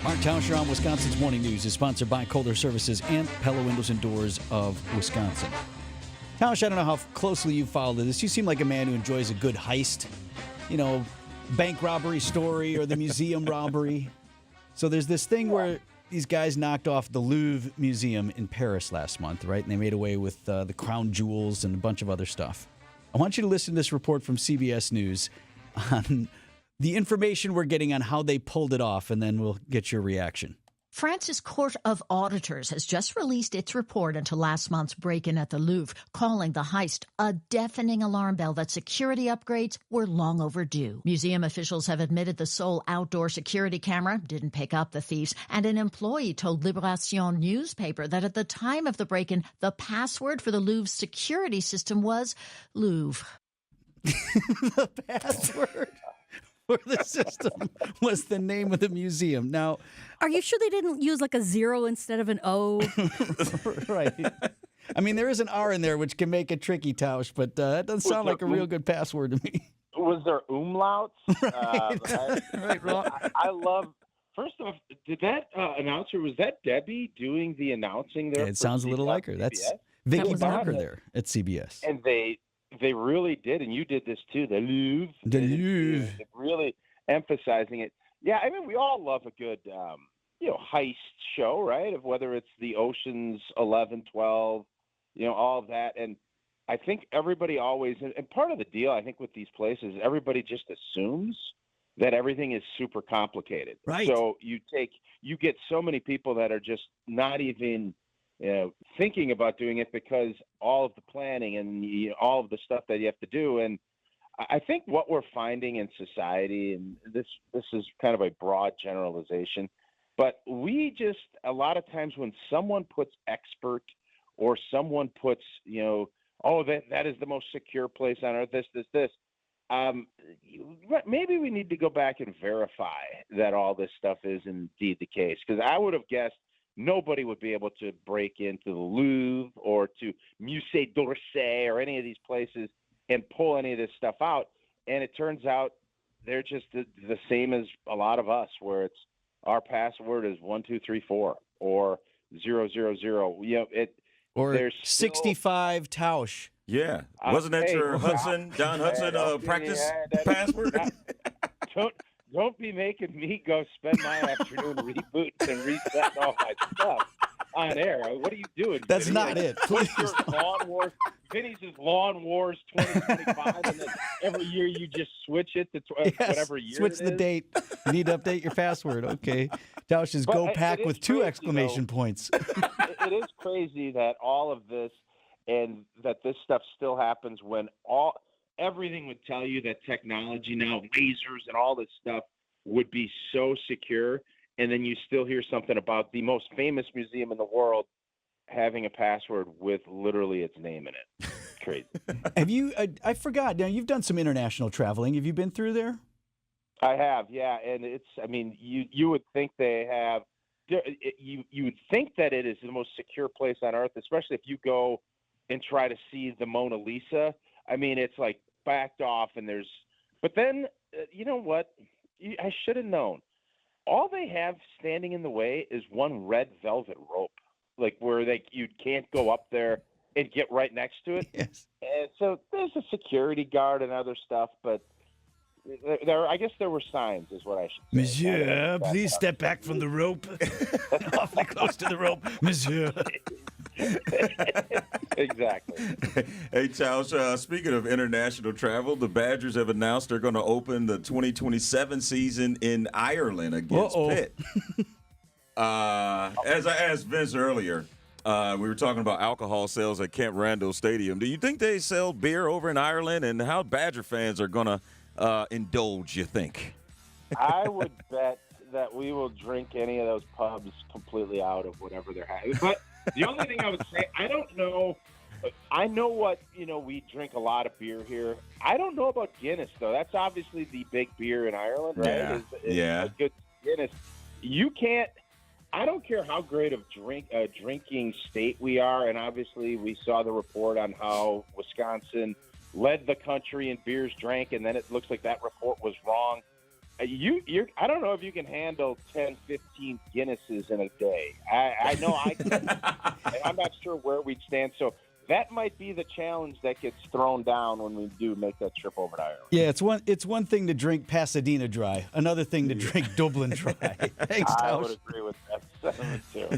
Mark Tauscher on Wisconsin's Morning News is sponsored by Kohler Services and Pella Windows and Doors of Wisconsin. Tausch, I don't know how closely you followed this. You seem like a man who enjoys a good heist, bank robbery story or the museum robbery. So there's this thing where these guys knocked off the Louvre Museum in Paris last month, right? And they made away with the crown jewels and a bunch of other stuff. I want you to listen to this report from CBS News on the information we're getting on how they pulled it off, and then we'll get your reaction. France's Court of Auditors has just released its report into last month's break-in at the Louvre, calling the heist a deafening alarm bell that security upgrades were long overdue. Museum officials have admitted the sole outdoor security camera didn't pick up the thieves, and an employee told Libération newspaper that at the time of the break-in, the password for the Louvre's security system was Louvre. The password for the system was the name of the museum. Now, are you sure they didn't use like a 0 instead of an O? Right. I mean, there is an R in there, which can make it tricky, Tausch, but that doesn't sound like a real good password to me. Was there umlauts? Right. I love. First off, did that announcer, was that Debbie doing the announcing there? It sounds a little like her. That's Vicky Barker there at CBS. And they really did, and you did this too, the Louvre. The Louvre. Really emphasizing it. Yeah, I mean, we all love a good, heist show, right? Of whether it's the Ocean's 11, 12, all of that. And I think everybody always, and part of the deal, I think, with these places, everybody just assumes that everything is super complicated. Right. So you get so many people that are just not even thinking about doing it because all of the planning and all of the stuff that you have to do. And I think what we're finding in society, and this is kind of a broad generalization, but we just, a lot of times when someone puts expert or someone puts, that is the most secure place on earth, this, maybe we need to go back and verify that all this stuff is indeed the case. Because I would have guessed nobody would be able to break into the Louvre or to Musée d'Orsay or any of these places and pull any of this stuff out. And it turns out they're just the same as a lot of us, where it's our password is 1234 or 000. Or 65 Tausch. Yeah. Wasn't that your Don Hudson practice password? Don't be making me go spend my afternoon rebooting and resetting all my stuff on air. What are you doing? That's not it. Please. Vinny's is Lawn Wars 2025, and then every year you just switch it to whatever year switch the date. You need to update your password. Okay. Tausch is Go Pack with 2 exclamation points. It is crazy that all of this and that this stuff still happens when everything would tell you that technology now, lasers and all this stuff, would be so secure. And then you still hear something about the most famous museum in the world having a password with literally its name in it. Crazy. Have you, I forgot, now you've done some international traveling. Have you been through there? I have, yeah. And you would think they have, you would think that it is the most secure place on earth, especially if you go and try to see the Mona Lisa. I mean, it's like backed off but then, you know what? I should have known. All they have standing in the way is one red velvet rope, like where you can't go up there and get right next to it. Yes. And so there's a security guard and other stuff, but I guess there were signs, is what I should say. Monsieur, please step back from the rope. Awfully close to the rope, monsieur. Exactly. Hey, Tausch, speaking of international travel, the Badgers have announced they're going to open the 2027 season in Ireland against Pitt. As I asked Vince earlier, we were talking about alcohol sales at Camp Randall Stadium. Do you think they sell beer over in Ireland, and how Badger fans are going to indulge, you think? I would bet that we will drink any of those pubs completely out of whatever they're having. But the only thing I would say, I don't know. I know we drink a lot of beer here. I don't know about Guinness, though. That's obviously the big beer in Ireland, right? Yeah. A good Guinness. You can't. I don't care how great of drinking state we are, and obviously we saw the report on how Wisconsin led the country in beers drank, and then it looks like that report was wrong. I don't know if you can handle 10, 15 Guinnesses in a day. I know I can. And I'm not sure where we'd stand. So that might be the challenge that gets thrown down when we do make that trip over to Ireland. Yeah, it's one thing to drink Pasadena dry, another thing to drink Dublin dry. Thanks, I Tausch. would agree with that sentiment, too.